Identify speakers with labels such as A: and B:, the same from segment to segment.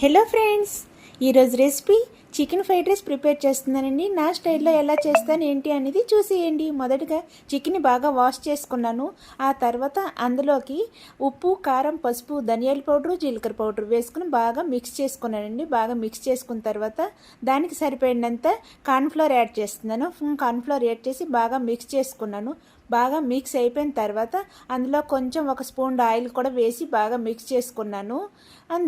A: Hello friends, ఈరోజు recipe chicken fried rice prepare చేస్తున్నానండి. నా స్టైల్లో ఎలా చేస్తాను ఏంటి అనేది చూసేయండి. మొదటగా చికెన్ని బాగా వాష్ చేసుకున్నాను. ఆ తర్వాత అందులోకి ఉప్పు, కారం, పసుపు, ధనియాల పౌడరు, జీలకర్ర పౌడర్ వేసుకుని బాగా మిక్స్ చేసుకున్నానండి. బాగా మిక్స్ చేసుకున్న తర్వాత దానికి సరిపోయినంత కార్న్ఫ్లోర్ యాడ్ చేస్తున్నాను. కార్న్ఫ్లోర్ యాడ్ చేసి బాగా మిక్స్ చేసుకున్నాను. బాగా మిక్స్ అయిపోయిన తర్వాత అందులో కొంచెం ఒక స్పూన్ ఆయిల్ కూడా వేసి బాగా మిక్స్ చేసుకున్నాను.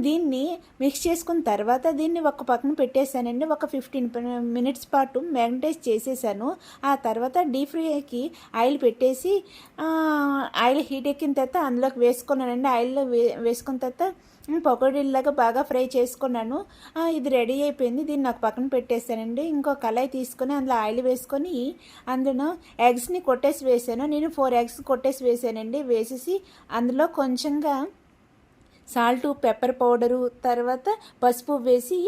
A: దీన్ని మిక్స్ చేసుకున్న తర్వాత దీన్ని ఒక పక్కన పెట్టేశానండి. ఒక 15 మినిట్స్ పాటు మ్యారినేట్ చేసేసాను. ఆ తర్వాత డీప్ ఫ్రైకి ఆయిల్ పెట్టేసి ఆయిల్ హీట్ ఎక్కిన తర్వాత అందులోకి వేసుకున్నానండి. ఆయిల్లో వేసుకున్న తర్వాత పకోడీలాగా బాగా ఫ్రై చేసుకున్నాను. ఇది రెడీ అయిపోయింది. దీన్ని ఒక పక్కన పెట్టేస్తానండి. ఇంకో కళాయి తీసుకొని అందులో ఆయిల్ వేసుకొని అందులో ఎగ్స్ని కొట్టేసి వేసాను. నేను 4 ఎగ్స్ కొట్టేసి వేసానండి. వేసేసి అందులో కొంచెంగా సాల్టు, పెప్పర్ పౌడరు, తర్వాత పసుపు వేసి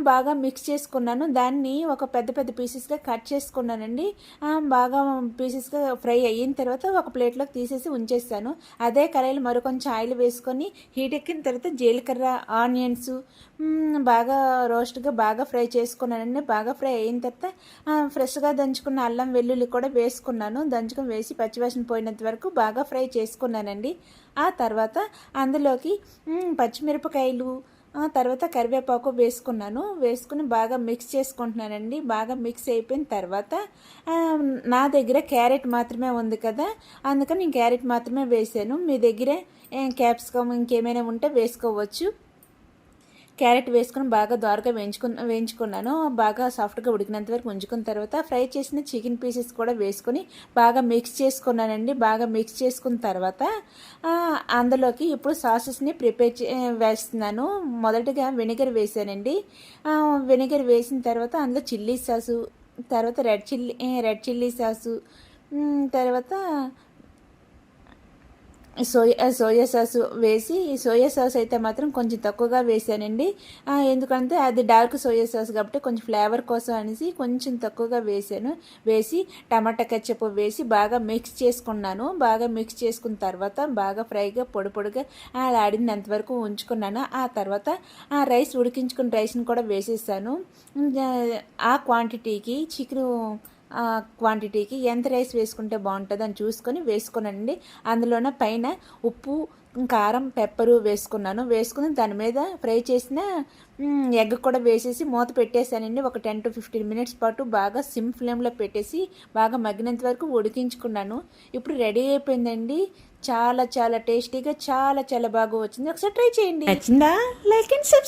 A: బాగా మిక్స్ చేసుకున్నాను. దాన్ని ఒక పెద్ద పెద్ద పీసెస్గా కట్ చేసుకున్నానండి. బాగా పీసెస్గా ఫ్రై అయిన తర్వాత ఒక ప్లేట్లోకి తీసేసి ఉంచేస్తాను. అదే కడాయిలో మరి కొంచెం ఆయిల్ వేసుకొని హీట్ ఎక్కిన తర్వాత జీలకర్ర, ఆనియన్స్ బాగా రోస్ట్గా బాగా ఫ్రై చేసుకున్నానండి. బాగా ఫ్రై అయిన తర్వాత ఫ్రెష్గా దంచుకున్న అల్లం వెల్లుల్లి కూడా వేసుకున్నాను. దంచుకొని వేసి పచ్చివాసన పోయినంత వరకు బాగా ఫ్రై చేసుకున్నానండి. ఆ తర్వాత అందులోకి పచ్చిమిరపకాయలు, తర్వాత కరివేపాకు వేసుకున్నాను. వేసుకుని బాగా మిక్స్ చేసుకుంటున్నానండి. బాగా మిక్స్ అయిపోయిన తర్వాత నా దగ్గర క్యారెట్ మాత్రమే ఉంది కదా, అందుకని నేను క్యారెట్ మాత్రమే వేసాను. మీ దగ్గర క్యాప్సికమ్ ఇంకేమైనా ఉంటే వేసుకోవచ్చు. క్యారెట్ వేసుకొని బాగా దోరగా వేయించుకున్నాను. బాగా సాఫ్ట్గా ఉడికినంత వరకు ఉంచుకున్న తర్వాత ఫ్రై చేసిన చికెన్ పీసెస్ కూడా వేసుకొని బాగా మిక్స్ చేసుకున్నానండి. బాగా మిక్స్ చేసుకున్న తర్వాత అందులోకి ఇప్పుడు సాసెస్ని వేస్తున్నాను. మొదటగా వెనిగర్ వేసానండి. వెనిగర్ వేసిన తర్వాత అందులో చిల్లీ సాసు, తర్వాత రెడ్ చిల్లీ సాసు, తర్వాత సోయా సాస్ వేసి, సోయా సాస్ అయితే మాత్రం కొంచెం తక్కువగా వేసానండి. ఎందుకంటే అది డార్క్ సోయా సాస్ కాబట్టి కొంచెం ఫ్లేవర్ కోసం అనేసి కొంచెం తక్కువగా వేసాను. వేసి టమాటా కెచప్ వేసి బాగా మిక్స్ చేసుకున్నాను. బాగా మిక్స్ చేసుకున్న తర్వాత బాగా ఫ్రైగా పొడి పొడిగా ఆడినంత వరకు ఉంచుకున్నాను. ఆ తర్వాత రైస్ ఉడికించుకున్న రైస్ని కూడా వేసేసాను. ఆ క్వాంటిటీకి క్వాంటిటీకి ఎంత రైస్ వేసుకుంటే బాగుంటుంది అని చూసుకొని వేసుకున్నానండి. అందులోన పైన ఉప్పు, కారం, పెప్పరు వేసుకున్నాను. వేసుకుని దాని మీద ఫ్రై చేసిన ఎగ్ కూడా వేసేసి మూత పెట్టేశానండి. ఒక 10 to 15 మినిట్స్ పాటు బాగా సిమ్ ఫ్లేమ్లో పెట్టేసి బాగా మగ్గినంత వరకు ఉడికించుకున్నాను. ఇప్పుడు రెడీ అయిపోయిందండి. చాలా చాలా టేస్టీగా చాలా చాలా బాగా వచ్చింది. ఒకసారి ట్రై చేయండి. నచ్చిందా? Like and subscribe.